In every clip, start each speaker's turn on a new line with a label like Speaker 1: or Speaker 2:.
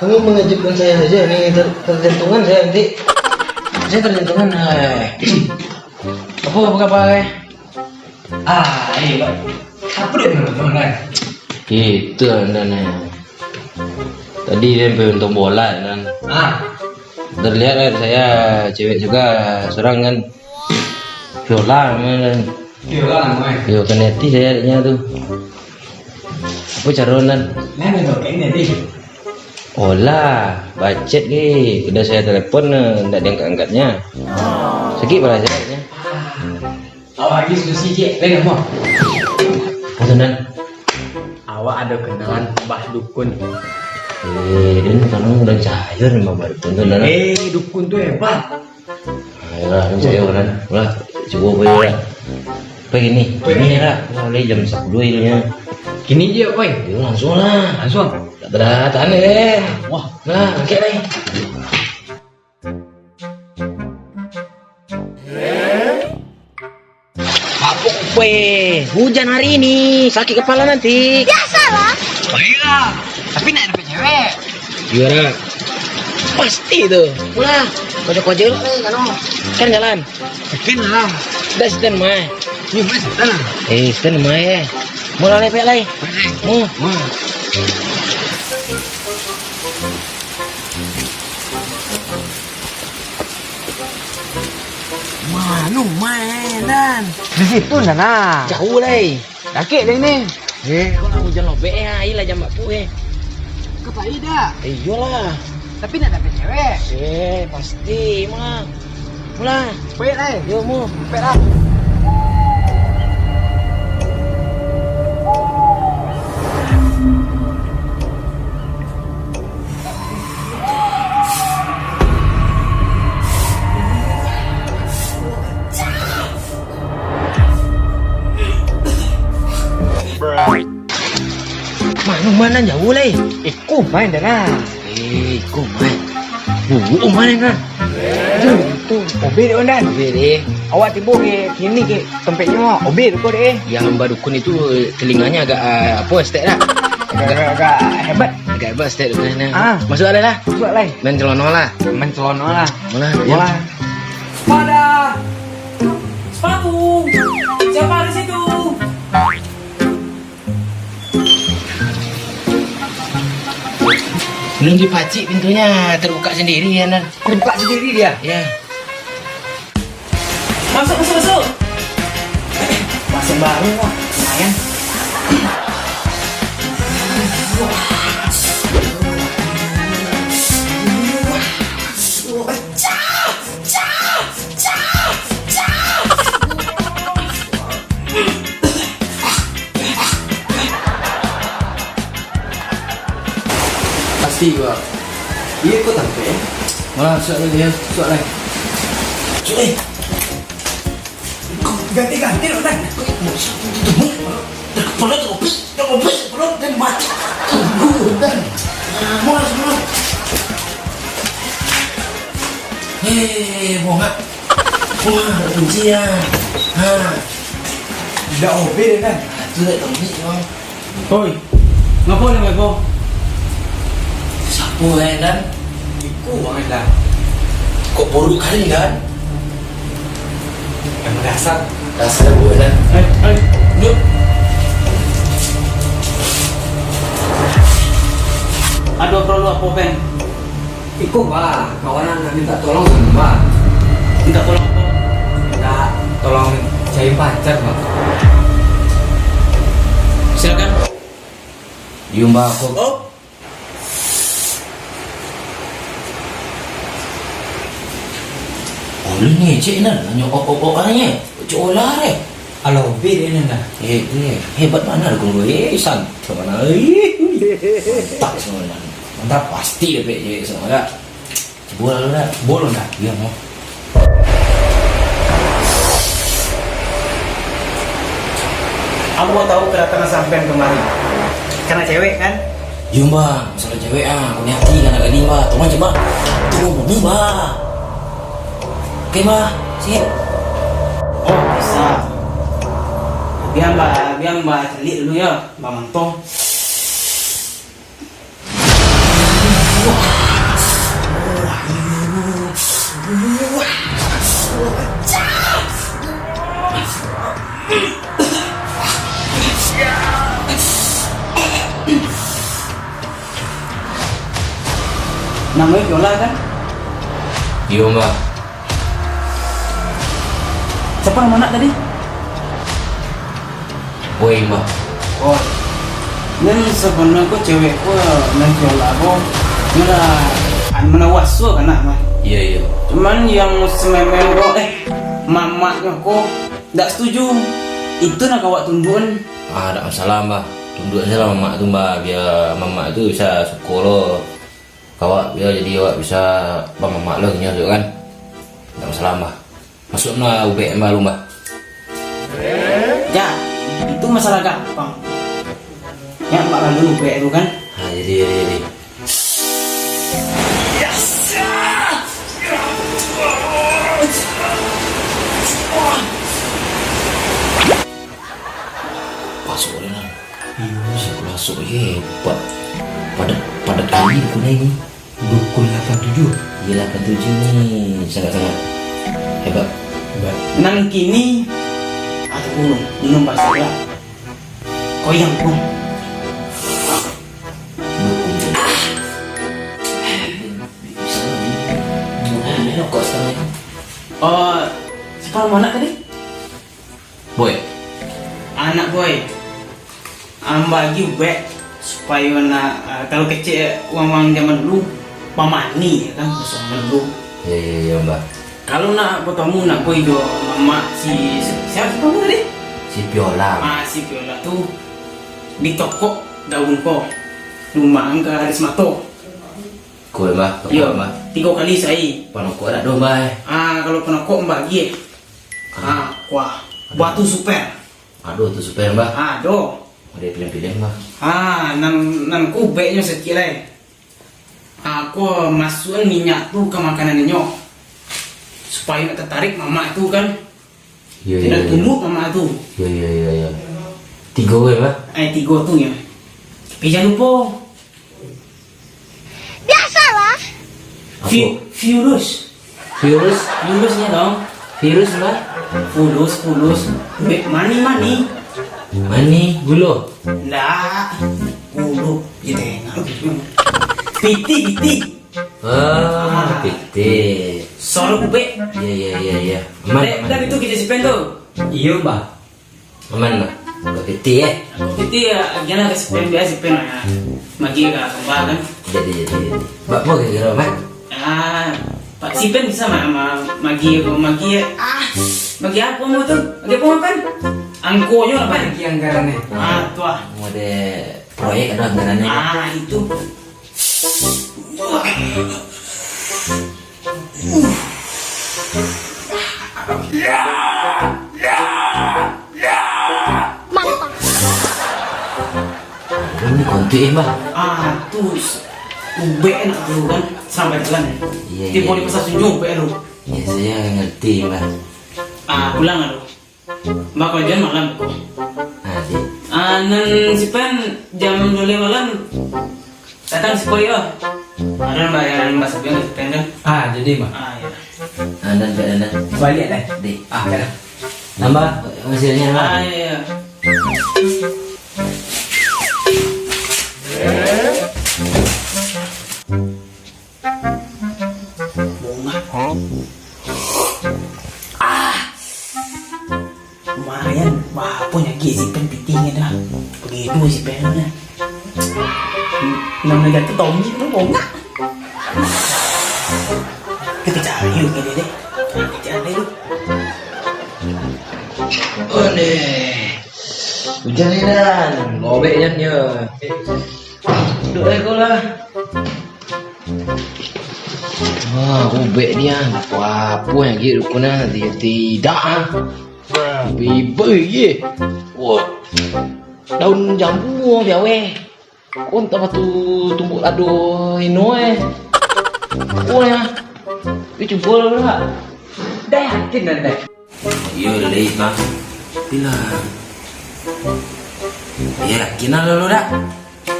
Speaker 1: Kamu mengejutkan saya saja nih, terjantungan saya nanti. Saya terjantungan. Apa kabar?
Speaker 2: Iya, Pak. Apa dia teman kan?
Speaker 1: Itu anda nih. Tadi dia nonton bola kan. Terlihat kan saya cewek juga seorang kan. Viola kan.
Speaker 2: Viola namanya.
Speaker 1: Yo kaneti saya adanya tuh. Apa caronan?
Speaker 2: Nah, itu kayaknya nih.
Speaker 1: Olah, bacet ke. Udah saya telepon enggak diangkat-angkatnya. Sakit pala saya.
Speaker 2: Awak lagi susi cik, lain apa?
Speaker 1: Pesanan.
Speaker 2: Awak ada kenalan Mbah Dukun.
Speaker 1: Dan kan udah cair Mbak baru tonton.
Speaker 2: Dukun tuh hebat.
Speaker 1: Ayolah, ini saya kan. Ulah, coba boleh. Apa ini? Ini lah, mulai jam 10 ilnya.
Speaker 2: Gini aja, Pak.
Speaker 1: Yo langsung lah.
Speaker 2: Langsung.
Speaker 1: Tak ada tane.
Speaker 2: Wah,
Speaker 1: Nah, oke nih. Mabuk pe, hujan hari ini, sakit kepala nanti.
Speaker 3: Biasalah.
Speaker 2: oh iya. Tapi nak dapet cewek.
Speaker 1: Gimana? Pasti tuh. Ulah, kocok-kocok kan jalan.
Speaker 2: Mungkin lah.
Speaker 1: Udah stand mai.
Speaker 2: Ini mas, tenang.
Speaker 1: Stand mai. Mulai lepek lagi.
Speaker 2: Manu mainan. Di situ nana.
Speaker 1: Jauh lagi.
Speaker 2: Dakik deh ini.
Speaker 1: Kau nak hujan lobek ya, ilah jam bakpu
Speaker 2: Kata Ida.
Speaker 1: Iyalah.
Speaker 2: Tapi nak dapet cewek.
Speaker 1: Pasti mah. Mula.
Speaker 2: Baik lah.
Speaker 1: Yo mu.
Speaker 2: Baik lah.
Speaker 1: Mana jauh lagi.
Speaker 2: Iku main dah lah.
Speaker 1: Kau main. Main kan.
Speaker 2: Itu obe deh ondan.
Speaker 1: Beri.
Speaker 2: Awak tiba ke sini ke tempatnya mah obe tu kau deh.
Speaker 1: Yang Mbak Dukun itu telinganya agak apa step lah.
Speaker 2: Agak hebat.
Speaker 1: Agak hebat step tu.
Speaker 2: Ah.
Speaker 1: Masuk ada lah.
Speaker 2: Buat lah.
Speaker 1: Main celono lah.
Speaker 2: Main celono lah.
Speaker 1: Mula.
Speaker 2: Bola.
Speaker 4: Pada sepatu. Siapa di situ?
Speaker 1: Belum dipacik pintunya, terbuka sendiri ya Nan.
Speaker 2: Buka sendiri dia.
Speaker 1: Ya.
Speaker 4: Masuk.
Speaker 2: Masih baru lah. Lumayan.
Speaker 1: Pasti gua.
Speaker 2: Iya kau tampil.
Speaker 1: Masuk lagi ya, masuk lagi.
Speaker 2: Kau ganti ondan.
Speaker 1: Pelot dan mati. Dan. Mulai. Bongat. Wah, kunci ya.
Speaker 2: Dah obe deh kan.
Speaker 1: Itu dah kunci bang.
Speaker 4: Hoi. Ngapo ni ngapo?
Speaker 1: Sapu Dan.
Speaker 2: Iku banget dah.
Speaker 1: Kok buruk kali kan?
Speaker 2: Yang dasar.
Speaker 1: Dasar gue Dan.
Speaker 4: Yuk. Ada perlu apa, Pen?
Speaker 2: Iku bah, kawanan minta tolong sama bah.
Speaker 4: Minta tolong apa?
Speaker 2: Minta tolong cari pacar bah.
Speaker 4: Silakan.
Speaker 1: Yumba aku.
Speaker 4: Oh.
Speaker 1: Boleh ni cik Nan. Nanya op-op orangnya. Cik olah re.
Speaker 2: Alo obe deh nana.
Speaker 1: Hebat mana aku gue. Santai mana. Tak semua Nan. Mantap pasti deh cik semua dah. Coba lalu dah.
Speaker 2: Bolon dah.
Speaker 1: Ya mau.
Speaker 2: Aku mau tahu kedatangan sampean kemari. Karena cewek kan?
Speaker 1: Iya mbak, masalah cewek aku ni hati kan agak ni mbak. Tolong coba. Tolong bumi mbak. Oke mbak, siap.
Speaker 4: Oh, bisa. Biar mbak celik dulu ya, mbak mentong.
Speaker 1: Wah,
Speaker 4: Namanya Viola kan?
Speaker 1: Iya mbak.
Speaker 4: Siapa nama anak tadi?
Speaker 1: Boy mbak.
Speaker 4: Oh. Dan sebenarnya kok cewek kok main Viola kok mana wasu kan mah.
Speaker 1: Iya iya.
Speaker 4: Cuman yang sememen kok mamanya kok nggak setuju. Itu nak awak tunduan.
Speaker 1: Ah, ada masalah mbak. Tunduk aja lah mama tuh mbak, biar mama itu bisa sekolah. Kawak biar jadi awak bisa mama lo nyosok kan. Tidak masalah mbak. Masuk na UBM mbak lu mbak.
Speaker 4: Ya, itu masalah gampang. Ya, mbak lalu UBM kan.
Speaker 1: Nah, jadi. Masuk lah. Masuk hebat. Pada kali dukun ini. Dukun 87. Iya 87 nih, sangat-sangat hebat.
Speaker 4: Nang kini atau belum pasti lah. Kau yang belum.
Speaker 1: Kok sekarang?
Speaker 4: Oh, siapa mau anak tadi?
Speaker 1: Boy.
Speaker 4: Anak boy. Bagi ubek supaya kalau kecil uang zaman dulu pamani ya kan zaman dulu.
Speaker 1: Iya mbak.
Speaker 4: Kalau nak bertemu nak boy do mama si siapa kamu tadi?
Speaker 1: Si Viola.
Speaker 4: Si Viola tuh di toko daun ko rumah ke Arismato.
Speaker 1: Kau mbak.
Speaker 4: Iya
Speaker 1: Mbak.
Speaker 4: 3 kali saya.
Speaker 1: Panoko ada dong mbak.
Speaker 4: Kalau penokok mbak gie. Wah batu super.
Speaker 1: Aduh tuh super mbak.
Speaker 4: Do.
Speaker 1: Ada pilih-pilih mbak.
Speaker 4: Nan kubeknya sekira. Aku masukin minyak tuh ke makanannya supaya nak tertarik mama itu kan.
Speaker 1: Iya.
Speaker 4: Tidak tumbuh mama itu.
Speaker 1: Iya. 3 mbak.
Speaker 4: 3 tuh ya. Tapi jangan lupa.
Speaker 3: Biasalah.
Speaker 4: Virus. Virusnya dong.
Speaker 1: Virus mbak.
Speaker 4: Fulus. Mani.
Speaker 1: Mani gulu.
Speaker 4: Nggak. Gulu. Ya tengok. Piti.
Speaker 1: Piti.
Speaker 4: Soro kubek.
Speaker 1: Iya. Aman.
Speaker 4: Udah itu kita sipen tuh.
Speaker 1: Iya mbak. Aman mbak. Kok piti ya?
Speaker 4: Piti ya, gimana ke sipen biasa sipen ya. Magi ke kembang kan.
Speaker 1: Jadi. Mbak mau kira mbak?
Speaker 4: Pak sipen bisa magi ya. Magi apa mau tuh? Magi apa makan? Angkonya apa?
Speaker 2: Lagi anggarannya.
Speaker 4: Tuh.
Speaker 1: Mau ada proyek ada anggarannya.
Speaker 4: Itu.
Speaker 3: Mantap.
Speaker 1: Ini konti mbak.
Speaker 4: Tuh. Ube enak dulu kan sampai jalan.
Speaker 1: Iya.
Speaker 4: Tipe di pasar Sunjung ube lu.
Speaker 1: Ya saya ngerti mbak.
Speaker 4: Pulang lu. Mbak kalau jam malam kok.
Speaker 1: Nanti.
Speaker 4: Nan sipen jam 2 malam datang si Boy ya. Ada bayaran Mbak Sabian ke sipen kan?
Speaker 2: Jadi mbak.
Speaker 4: Ya.
Speaker 1: Anda
Speaker 2: Balik deh.
Speaker 1: deh.
Speaker 2: Kena.
Speaker 1: Nambah hasilnya mbak.
Speaker 4: Iya. Lumayan, punya gizi penting dah. Begitu si pennya. Namanya jatuh tomji itu bonga. Kita cari yuk ini deh. Kita cari dulu.
Speaker 1: Hujan ni dan ngobek nya. Duduk aku lah. Ubek dia. Apa yang gitu kuna dia tidak. Bibe ye. Wah. Daun jambu biawe. Kon tak tu tumbuh aduh ino Oh ya. Itu boleh lah.
Speaker 2: Dah yakin dah.
Speaker 1: Iya leh mah. Bilang. Ya yakin lah lu dah.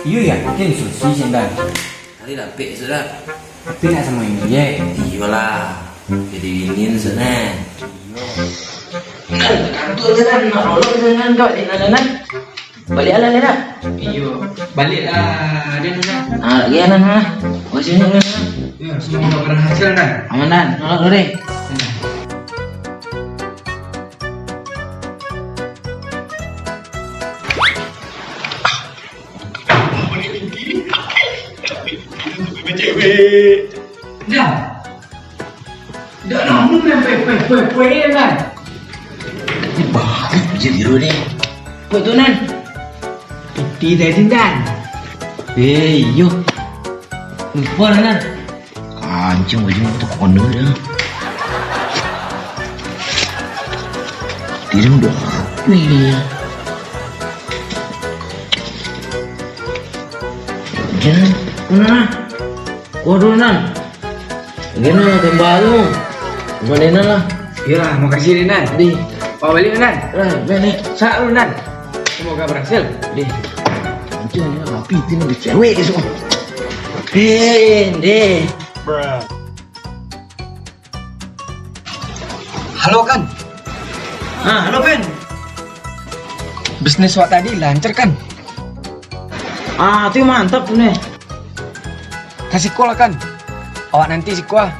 Speaker 2: Iya yakin susi sendan.
Speaker 1: Kali dah pek sudah.
Speaker 2: Tapi nak sama ini ya.
Speaker 1: Iyalah. Jadi ingin sana. Kantor jalan, nolong jalan kau di mana? Balik alam dah.
Speaker 2: Iyo. Balik lah dia nana.
Speaker 1: Lagi anak. Masih ni.
Speaker 5: Ya, semoga berhasil kan.
Speaker 1: Amanan, nolak dulu deh.
Speaker 5: Dah. Dah namun pe kan.
Speaker 1: Bisa biru deh.
Speaker 4: Betul nan.
Speaker 5: Piti dari tindan.
Speaker 1: Yo. Lupa nan. Kancing baju itu kono dah. Tirim dah. Wih. Jangan. Mana? Waduh nan. Gimana tembak tu? Mana lah?
Speaker 5: Ya, makasih Nan.
Speaker 1: Di.
Speaker 5: Bawa balik Nan.
Speaker 1: Balik.
Speaker 5: Sak lu Nan. Semoga berhasil.
Speaker 1: Deh, macam ni api tu ni cewek dia semua. Deh.
Speaker 5: Halo kan.
Speaker 4: Halo Pen.
Speaker 5: Bisnis wak tadi lancar kan?
Speaker 4: Itu mantap tuh nih.
Speaker 5: Kasih call kan. Awak nanti si kuah.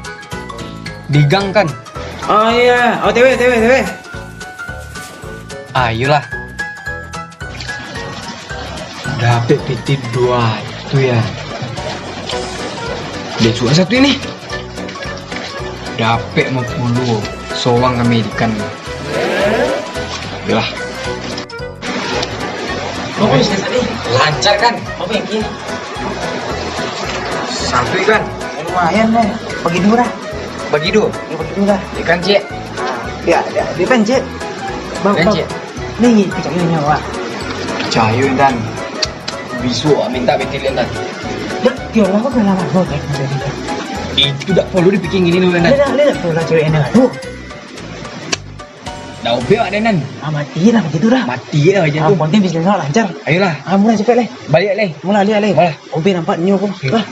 Speaker 5: Digang kan.
Speaker 4: Oh iya, OTW.
Speaker 5: Ayolah. Dapat PT 2 itu ya. Dia cuma satu ini. Dapat 50 soang Amerikan. Yalah.
Speaker 4: Apa bisnis tadi?
Speaker 5: Lancar kan?
Speaker 4: Apa yang ini?
Speaker 5: Satu ikan.
Speaker 2: Lumayan nih. Bagi dua.
Speaker 5: Bagi dua.
Speaker 2: Ya bagi dua.
Speaker 5: Ikan cik.
Speaker 2: Ya, dia kan cek. Bang,
Speaker 5: Kan cik.
Speaker 2: Nih, percayanya Wak.
Speaker 5: Cahayu dan bisu minta betilin dan.
Speaker 2: Dah, dia lah kok lama banget.
Speaker 5: Itu tak perlu dibikin gini dulu dan.
Speaker 2: Lihat tuh lah cewek ini. Tuh,
Speaker 5: Dah obek ada nan.
Speaker 2: mati lah begitu dah.
Speaker 5: Mati lah macam tu.
Speaker 2: Penting bisnis lancar.
Speaker 5: Ayolah.
Speaker 2: Mulai cepet leh.
Speaker 5: Balik leh.
Speaker 2: Mulai lihat leh.
Speaker 5: Mulai.
Speaker 2: Obe nampak new pun. Lah.